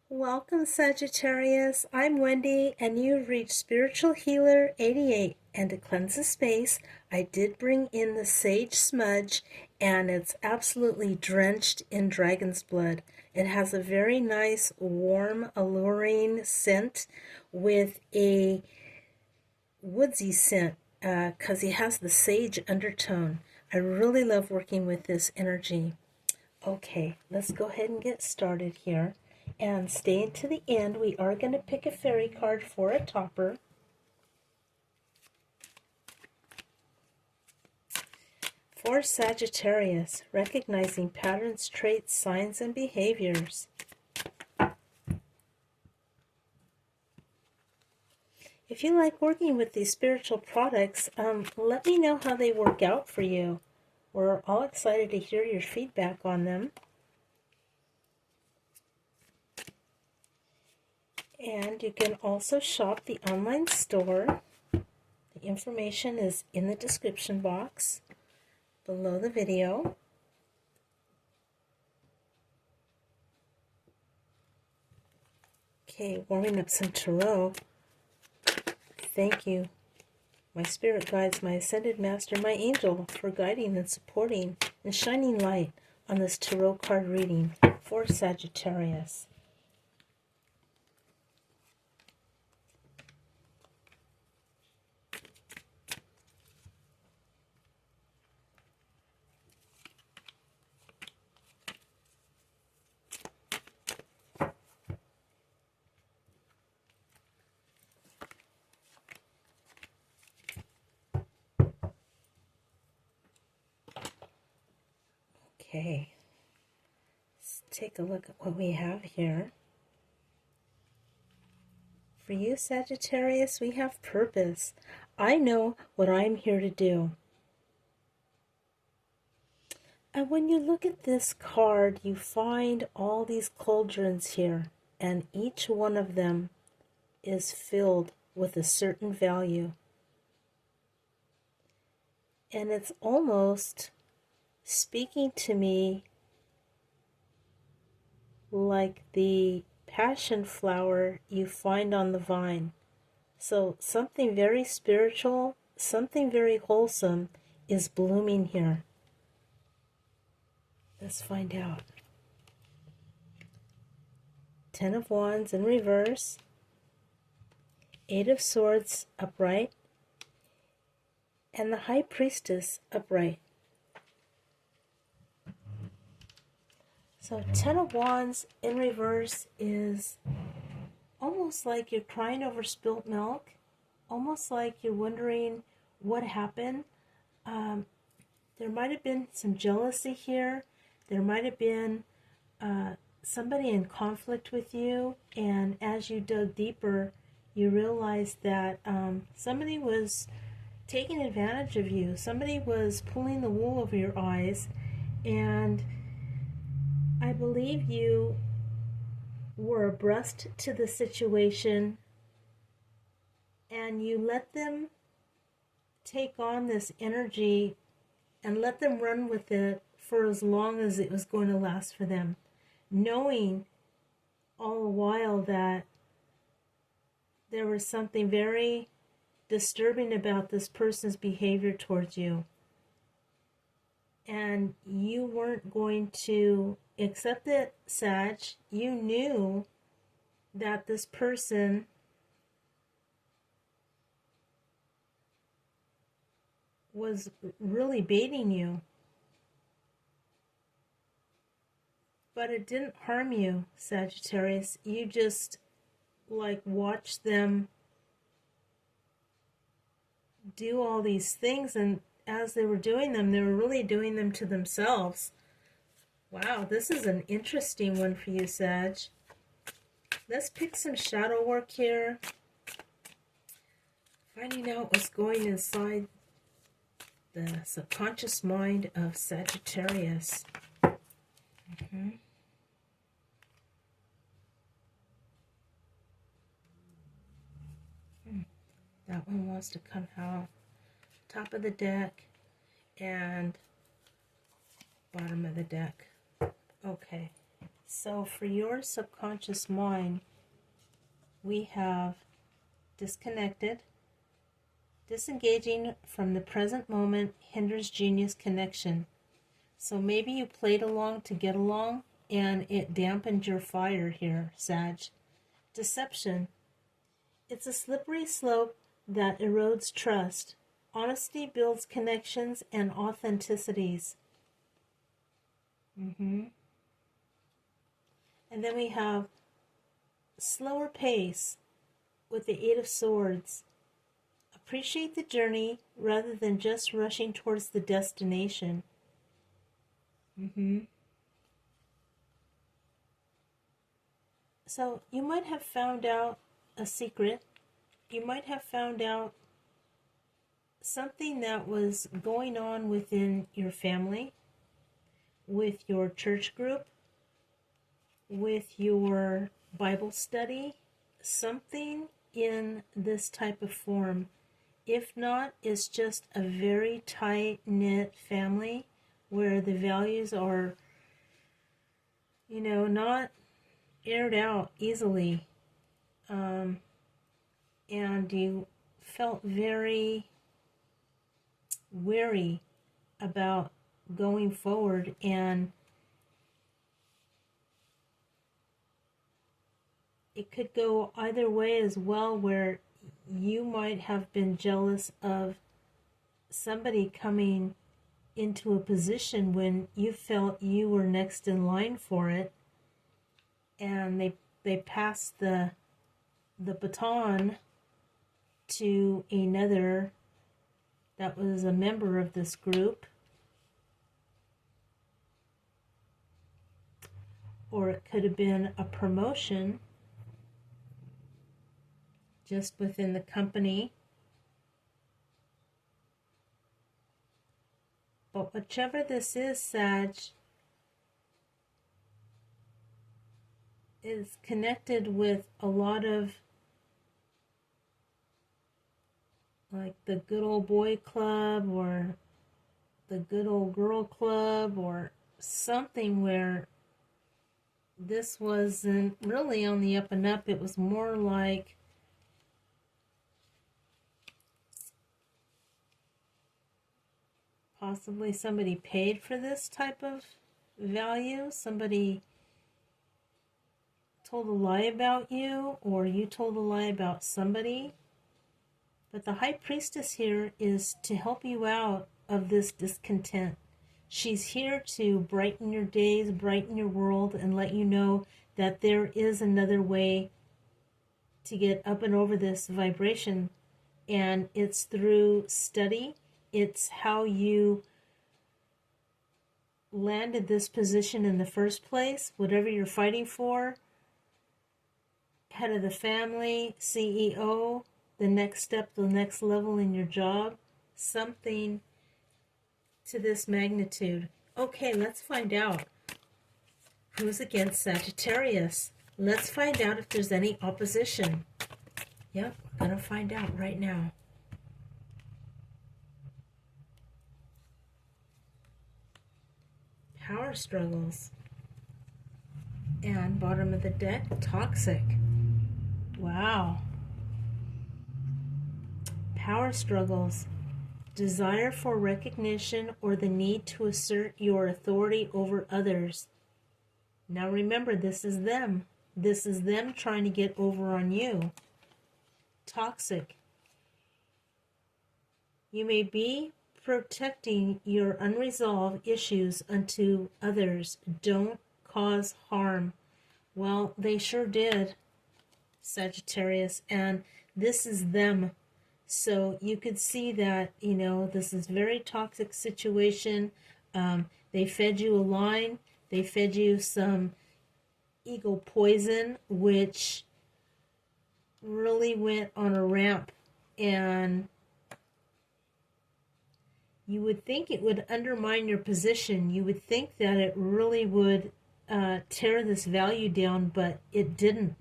Welcome, Sagittarius. I'm Wendy, and you've reached Spiritual Healer 88. And to cleanse the space, I did bring in the sage smudge, and it's absolutely drenched in dragon's blood. It has a very nice, warm, alluring scent with a woodsy scent because it has the sage undertone. I really love working with this energy. Okay, let's go ahead and get started here. And staying to the end, we are going to pick a fairy card for a topper. For Sagittarius, recognizing patterns, traits, signs, and behaviors. If you like working with these spiritual products, let me know how they work out for you. We're all excited to hear your feedback on them. And you can also shop the online store. The information is in the description box below the video. Okay, warming up some tarot. Thank you, my spirit guides, my ascended master, my angel, for guiding and supporting and shining light on this tarot card reading for Sagittarius. Okay, let's take a look at what we have here. For you, Sagittarius, we have purpose. I know what I'm here to do. And when you look at this card, you find all these cauldrons here, and each one of them is filled with a certain value. And it's almost speaking to me like the passion flower you find on the vine. So something very spiritual, something very wholesome is blooming here. Let's find out. Ten of Wands in reverse, Eight of Swords upright, and the High Priestess upright. So Ten of Wands in reverse is almost like you're crying over spilt milk, almost like you're wondering what happened. There might have been some jealousy here. There might have been somebody in conflict with you, and as you dug deeper, you realized that somebody was taking advantage of you. Somebody was pulling the wool over your eyes, and I believe you were abreast to the situation, and you let them take on this energy and let them run with it for as long as it was going to last for them, knowing all the while that there was something very disturbing about this person's behavior towards you. And you weren't going to accept it, Sag. You knew that this person was really baiting you. But it didn't harm you, Sagittarius. You just watched them do all these things, and as they were doing them, they were really doing them to themselves. Wow, this is an interesting one for you, Sag. Let's pick some shadow work here. Finding out what's going inside the subconscious mind of Sagittarius. That one wants to come out. Top of the deck and bottom of the deck. Okay. So for your subconscious mind, we have disconnected. Disengaging from the present moment hinders genius connection. So maybe you played along to get along, and it dampened your fire here, Sag. Deception. It's a slippery slope that erodes trust. Honesty builds connections and authenticities. And then we have slower pace with the Eight of Swords. Appreciate the journey rather than just rushing towards the destination. So you might have found out a secret. You might have found out something that was going on within your family, with your church group, with your Bible study, something in this type of form. If not, it's just a very tight-knit family where the values are, not aired out easily. And you felt very wary about going forward, and it could go either way as well, where you might have been jealous of somebody coming into a position when you felt you were next in line for it, and they passed the baton to another that was a member of this group. Or it could have been a promotion just within the company. But whichever this is, Sag, is connected with a lot of like the good old boy club or the good old girl club or something where this wasn't really on the up and up. It was more like possibly somebody paid for this type of value. Somebody told a lie about you, or you told a lie about somebody. But the High Priestess here is to help you out of this discontent. She's here to brighten your days, brighten your world, and let you know that there is another way to get up and over this vibration. And it's through study. It's how you landed this position in the first place, whatever you're fighting for. Head of the family, CEO, the next step, the next level in your job, something to this magnitude. Okay, let's find out who's against Sagittarius. Let's find out if there's any opposition. Yep, we're gonna find out right now. Power struggles. And bottom of the deck, toxic. Wow. Power struggles. Desire for recognition or the need to assert your authority over others. Now remember, this is them. This is them trying to get over on you. Toxic. You may be protecting your unresolved issues unto others. Don't cause harm. Well, they sure did, Sagittarius, and this is them. So you could see that, this is very toxic situation. They fed you a line. They fed you some ego poison, which really went on a ramp, and you would think it would undermine your position. You would think that it really would tear this value down, but it didn't.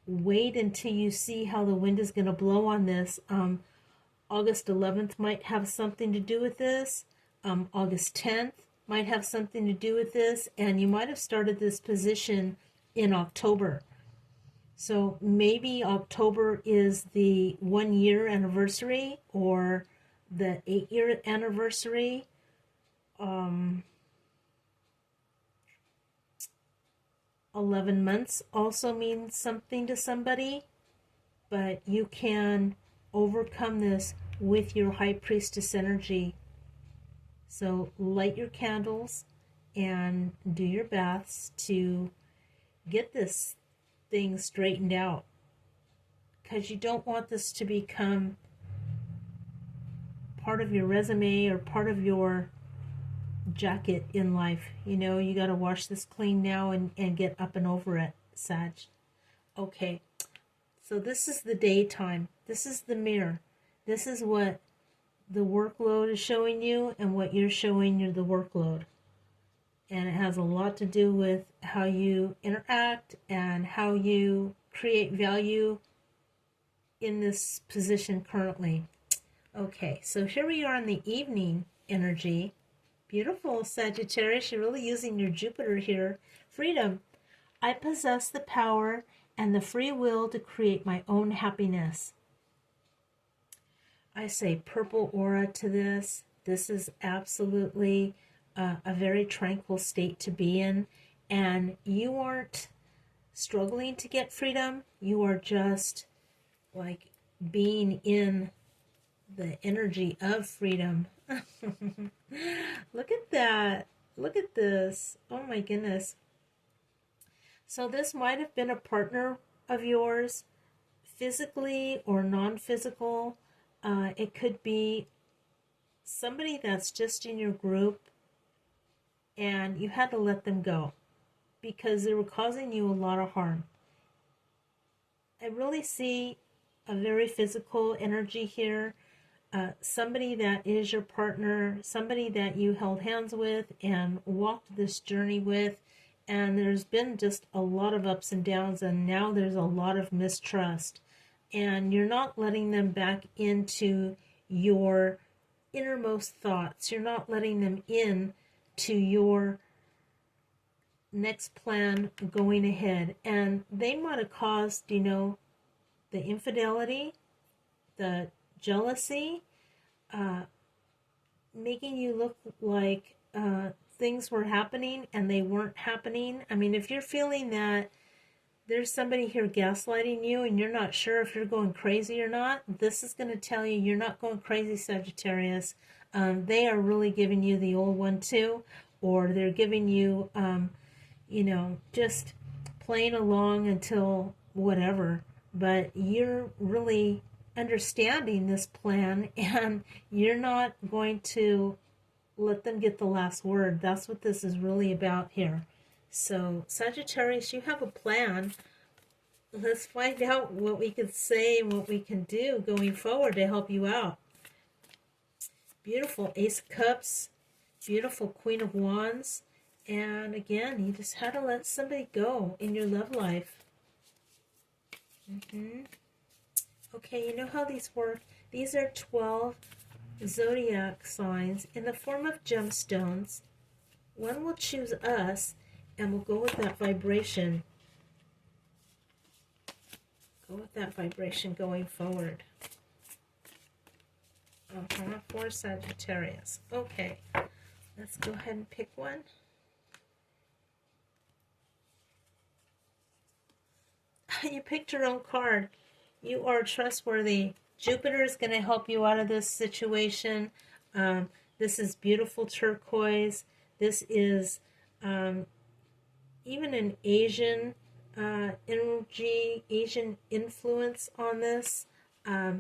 Wait until you see how the wind is going to blow on this. August 11th might have something to do with this. August 10th, might have something to do with this, and you might have started this position in October. So maybe October is the 1 year anniversary or the 8 year anniversary. 11 months also means something to somebody, but you can overcome this with your high priestess energy. So light your candles and do your baths to get this thing straightened out, because you don't want this to become part of your resume or part of your jacket in life. You know, you got to wash this clean now and get up and over it, Sag. Okay, so this is the daytime. This is the mirror. This is what the workload is showing you and what you're showing you the workload. And it has a lot to do with how you interact and how you create value in this position currently. Okay, so here we are in the evening energy. Beautiful, Sagittarius. You're really using your Jupiter here. Freedom. I possess the power and the free will to create my own happiness. I say purple aura to this. This is absolutely a very tranquil state to be in. And you aren't struggling to get freedom. You are just like being in the energy of freedom. Look at that. Look at this. Oh my goodness. So this might have been a partner of yours, physically or non-physical. It could be somebody that's just in your group and you had to let them go because they were causing you a lot of harm. I really see a very physical energy here. Somebody that is your partner, somebody that you held hands with and walked this journey with, and there's been just a lot of ups and downs, and now there's a lot of mistrust, and you're not letting them back into your innermost thoughts. You're not letting them in to your next plan going ahead, and they might have caused, the infidelity, the jealousy, making you look like things were happening and they weren't happening. I mean, if you're feeling that there's somebody here gaslighting you and you're not sure if you're going crazy or not, this is going to tell you you're not going crazy, Sagittarius. They are really giving you the old one too, or they're giving you, just playing along until whatever. But you're really understanding this plan and you're not going to let them get the last word. That's what this is really about here. So Sagittarius, you have a plan. Let's find out what we can say and what we can do going forward to help you out. Beautiful Ace of Cups, beautiful Queen of Wands, and again, you just had to let somebody go in your love life. Okay, you know how these work. These are 12 zodiac signs in the form of gemstones. One will choose us, and we'll go with that vibration. Go with that vibration going forward. For Sagittarius. Okay, let's go ahead and pick one. You picked your own card. You are trustworthy. Jupiter is going to help you out of this situation. This is beautiful turquoise. This is even an Asian energy, Asian influence on this. A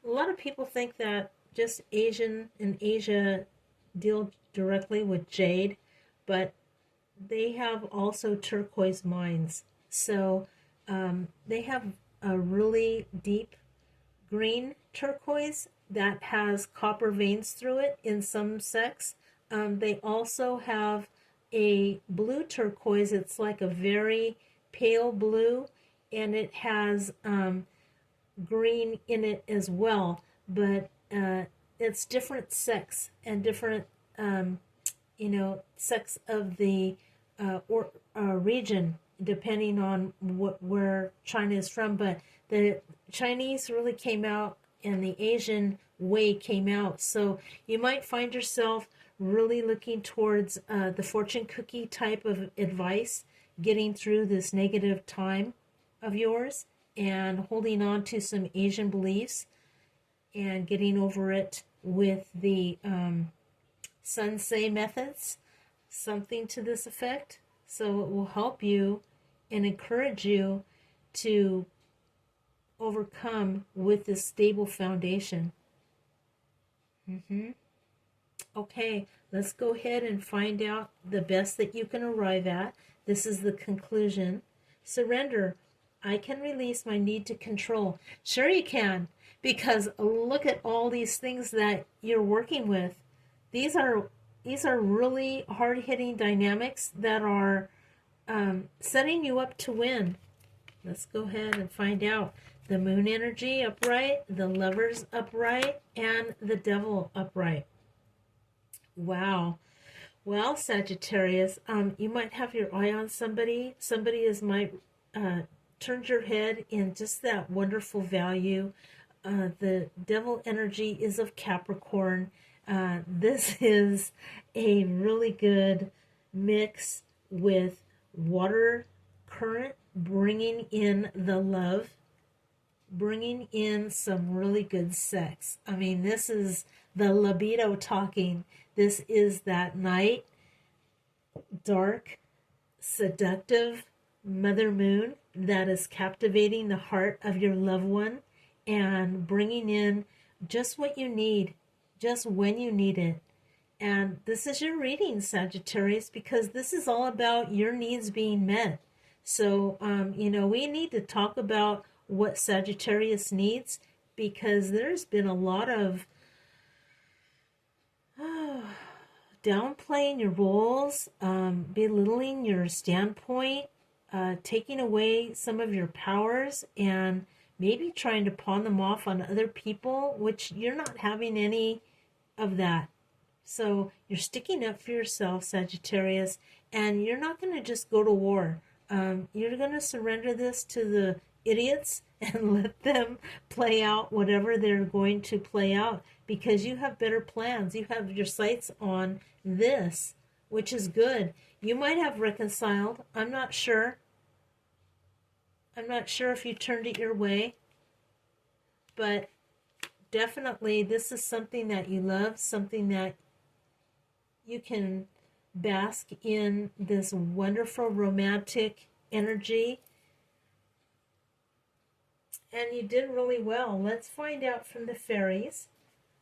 lot of people think that just Asian and Asia deal directly with jade, but they have also turquoise mines. So they have a really deep green turquoise that has copper veins through it in some sects. They also have a blue turquoise. It's like a very pale blue, and it has green in it as well, but it's different sects and different sex of the or region, depending on where China is from. But the Chinese really came out, and the Asian way came out. So you might find yourself really looking towards the fortune cookie type of advice, getting through this negative time of yours, and holding on to some Asian beliefs and getting over it with the Sensei methods, something to this effect. So it will help you and encourage you to overcome with this stable foundation. Okay, let's go ahead and find out the best that you can arrive at. This is the conclusion. Surrender. I can release my need to control. Sure you can, because look at all these things that you're working with. These are really hard-hitting dynamics that are setting you up to win. Let's go ahead and find out. The moon energy upright, the lovers upright, and the devil upright. Wow. Well, Sagittarius, you might have your eye on somebody. Somebody might turn your head in just that wonderful value. The devil energy is of Capricorn. This is a really good mix with water current, bringing in the love, bringing in some really good sex. I mean, this is the libido talking. This is that night, dark, seductive mother moon that is captivating the heart of your loved one and bringing in just what you need, just when you need it. And this is your reading, Sagittarius, because this is all about your needs being met. So, we need to talk about what Sagittarius needs, because there's been a lot of downplaying your roles, belittling your standpoint, taking away some of your powers, and maybe trying to pawn them off on other people, which you're not having any of that. So you're sticking up for yourself, Sagittarius, and you're not going to just go to war. You're going to surrender this to the idiots and let them play out whatever they're going to play out, because you have better plans. You have your sights on this, which is good. You might have reconciled. I'm not sure. I'm not sure if you turned it your way, but definitely this is something that you love, something that you can bask in this wonderful romantic energy. And you did really well. Let's find out from the fairies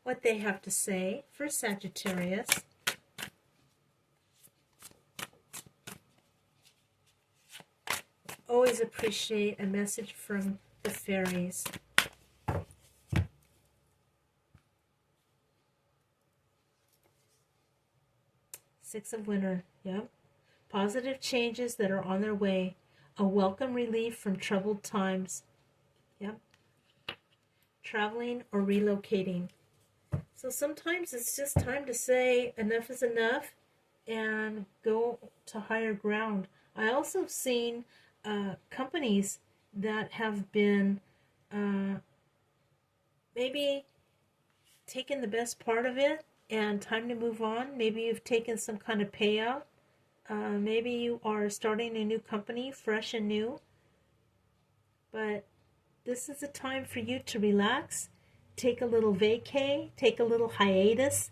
what they have to say for Sagittarius. Always appreciate a message from the fairies. Six of Winter, yep. Positive changes that are on their way. A welcome relief from troubled times. Yep. Traveling or relocating. So sometimes it's just time to say enough is enough and go to higher ground. I also have seen companies that have been maybe taken the best part of it and time to move on. Maybe you've taken some kind of payout. Maybe you are starting a new company, fresh and new. But this is a time for you to relax, take a little vacay, take a little hiatus